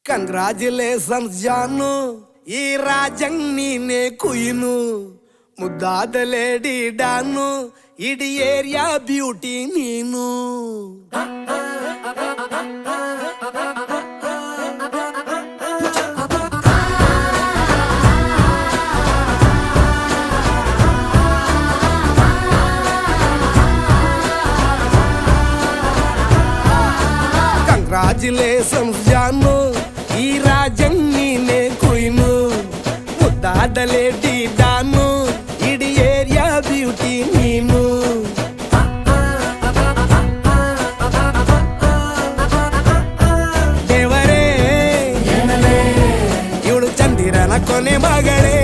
Congratulations ಜಾನು, ಈ ರಾಜಂಗ್ ನೀನೆ ಕುಯ್ನು, ಮುದ್ದಾದ ಲೇಡಿ ಡಾನು, ಇಡೀ ಏರಿಯಾ ಬ್ಯೂಟಿ ನೀನು. ಕಂಗ್ರಾಚುಲೇಷನ್ಸ್ ಜಾನು, ಈ ರಾಜಂಗ್ ನೀನೆ ಕುಯ್ನು, ಮುದ್ದಾದ ಲೇಡಿ ಡಾನು, ಇಡೀ ಏರಿಯಾ ಬ್ಯೂಟಿ ನೀನು. ದೇವರೇ ಇವಳು ಚಂದಿರನ ಕೊನೆ ಮಗಳೇ,